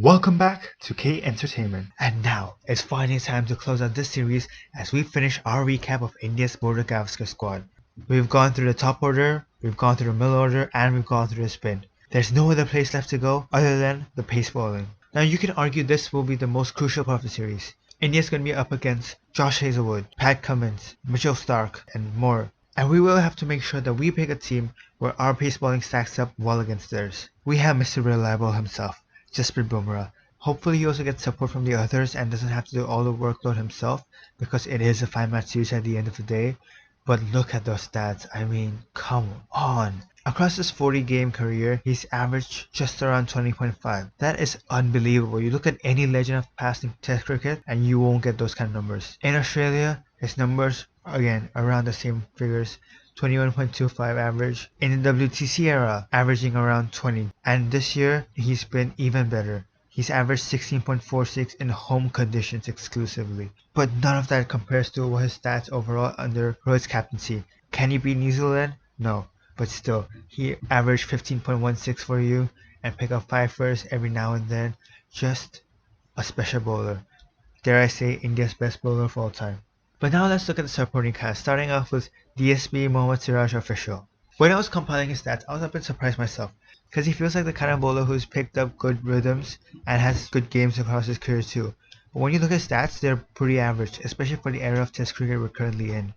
Welcome back to K Entertainment. And now, it's finally time to close out this series as we finish our recap of India's Border Gavaskar squad. We've gone through the top order, we've gone through the middle order, and we've gone through the spin. There's no other place left to go other than the pace bowling. Now you can argue this will be the most crucial part of the series. India's going to be up against Josh Hazelwood, Pat Cummins, Mitchell Starc, and more. And we will have to make sure that we pick a team where our pace bowling stacks up well against theirs. We have Mr. Reliable himself, Jasprit Bumrah. Hopefully he also gets support from the others and doesn't have to do all the workload himself because it is a 5-match series at the end of the day. But look at those stats, I mean, come on. Across his 40-game career, he's averaged just around 20.5. That is unbelievable. You look at any legend of past Test cricket and you won't get those kind of numbers. In Australia, his numbers, again, around the same figures. 21.25 average. In the WTC era, averaging around 20. And this year, he's been even better. He's averaged 16.46 in home conditions exclusively. But none of that compares to his stats overall under Rohit's captaincy. Can he beat New Zealand? No. But still, he averaged 15.16 for you and pick up 5 firsts every now and then. Just a special bowler. Dare I say, India's best bowler of all time. But now let's look at the supporting cast, starting off with DSB Mohammad Siraj official. When I was compiling his stats, I was a bit surprised myself, because he feels like the kind of bowler who's picked up good rhythms and has good games across his career too. But when you look at stats, they're pretty average, especially for the era of Test cricket we're currently in.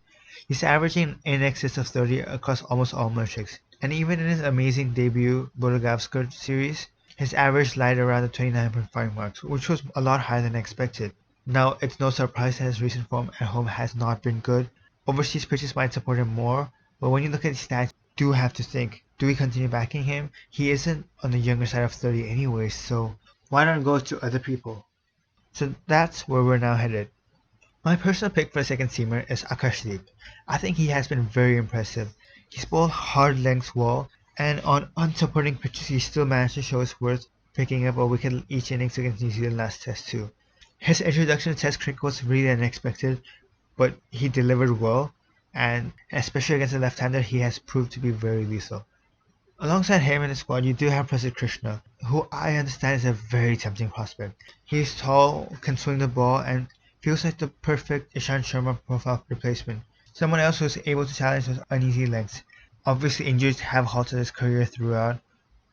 He's averaging in excess of 30 across almost all metrics, and even in his amazing debut Border Gavaskar series, his average lied around the 29.5 marks, which was a lot higher than expected. Now, it's no surprise that his recent form at home has not been good. Overseas pitches might support him more, but when you look at his stats, you do have to think, do we continue backing him? He isn't on the younger side of 30 anyway, so why not go to other people? So that's where we're now headed. My personal pick for a second seamer is Akash. I think he has been very impressive. He's bowled hard lengths well, and on unsupporting pitches he still managed to show his worth, picking up a wicket each innings against New Zealand last test too. His introduction to Test cricket was really unexpected, but he delivered well, and especially against a left-hander, he has proved to be very lethal. Alongside him in the squad, you do have Prasidh Krishna, who I understand is a very tempting prospect. He's tall, can swing the ball, and feels like the perfect Ishant Sharma profile replacement. Someone else who's able to challenge those uneasy lengths. Obviously, injuries have halted his career throughout,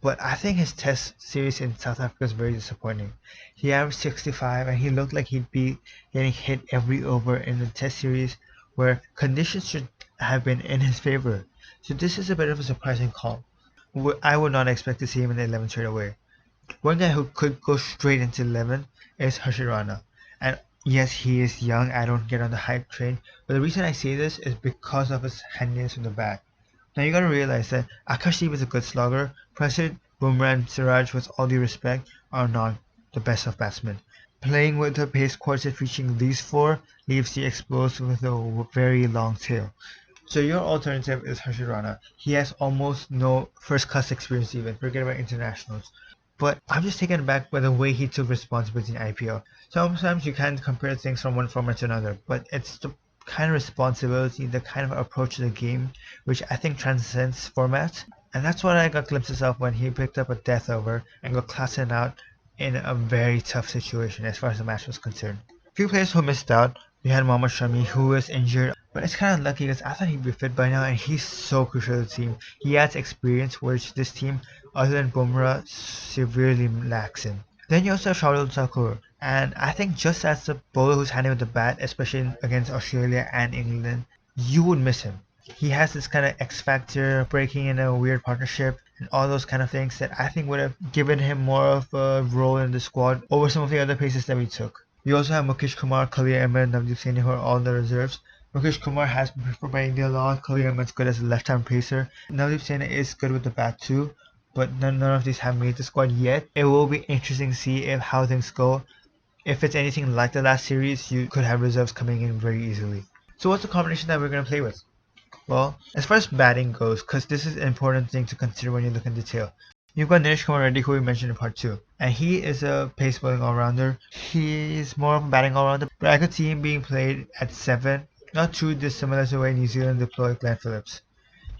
but I think his Test series in South Africa is very disappointing. He averaged 65 and he looked like he'd be getting hit every over in the Test series where conditions should have been in his favor. So this is a bit of a surprising call. I would not expect to see him in the 11 straight away. One guy who could go straight into 11 is Harshit. And yes, he is young, I don't get on the hype train, but the reason I say this is because of his handiness from the bat. Now you gotta realize that Akash is a good slugger. Prasidh, Bumrah and Siraj, with all due respect, are not the best of batsmen. Playing with the pace quartet reaching these 4 leaves the explosive with a very long tail. So your alternative is Harshit. He has almost no first-class experience even, forget about internationals. But I'm just taken aback by the way he took responsibility in IPL. Sometimes you can't compare things from one format to another, but it's the kind of responsibility, the kind of approach to the game, which I think transcends formats. And that's what I got glimpses of when he picked up a death over and got classing out in a very tough situation as far as the match was concerned. Few players who missed out, we had Mohammad Shami who was injured, but it's kind of lucky because I thought he'd be fit by now and he's so crucial to the team. He adds experience which this team, other than Bumrah, severely lacks in. Then you also have Shardul Thakur, and I think just as the bowler who's handling with the bat, especially against Australia and England, you would miss him. He has this kind of X-factor, breaking in a weird partnership, and all those kind of things that I think would have given him more of a role in the squad over some of the other paces that we took. We also have Mukesh Kumar, Khalil Ahmed, and Navdeep Saini who are all in the reserves. Mukesh Kumar has been preferred by India a lot. Khalil Ahmed's good as a left-hand pacer. Navdeep Saini is good with the bat too, but none of these have made the squad yet. It will be interesting to see how things go. If it's anything like the last series, you could have reserves coming in very easily. So what's the combination that we're going to play with? Well, as far as batting goes, because this is an important thing to consider when you look in detail, you've got Nilesh Kumar Reddy, who we mentioned in part 2, and he is a pace bowling all-rounder. He's more of a batting all-rounder, but I could see him being played at 7, not too dissimilar to the way New Zealand deployed Glenn Phillips.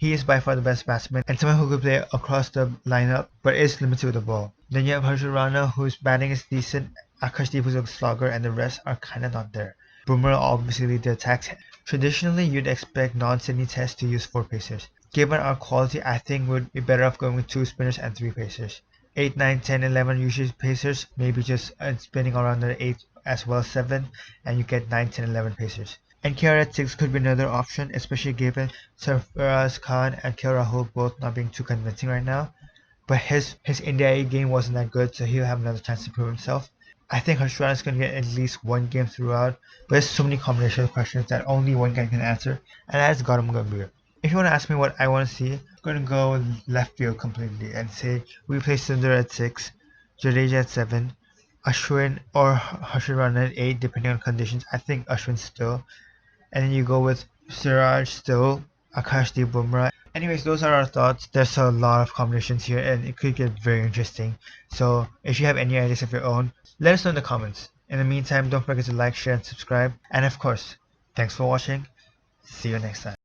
He is by far the best batsman and someone who could play across the lineup but is limited with the ball. Then you have Harshit Rana, whose batting is decent, Akash who's a slugger, and the rest are kinda not there. Bumrah obviously lead the attacks. Traditionally, you'd expect non-Sydney tests to use 4 pacers. Given our quality, I think we'd be better off going with 2 spinners and 3 pacers. 8, 9, 10, 11 usually pacers, maybe just spinning around the 8 as well as 7, and you get 9, 10, 11 pacers. NKR at 6 could be another option, especially given Sarfaraz Khan and KL Rahul both not being too convincing right now. But his India A game wasn't that good, so he'll have another chance to prove himself. I think Harshit is going to get at least 1 game throughout, but there's so many combination questions that only one guy can answer, and that's Gautam Gambhir. If you want to ask me what I want to see, I'm going to go left field completely and say we play Sundar at 6, Jadeja at 7, Ashwin or Harshit Rana at 8 depending on conditions. I think Ashwin still. And then you go with Siraj still, Akash, Bumrah. Anyways, those are our thoughts. There's a lot of combinations here and it could get very interesting. So if you have any ideas of your own, let us know in the comments. In the meantime, don't forget to like, share and subscribe. And of course, thanks for watching. See you next time.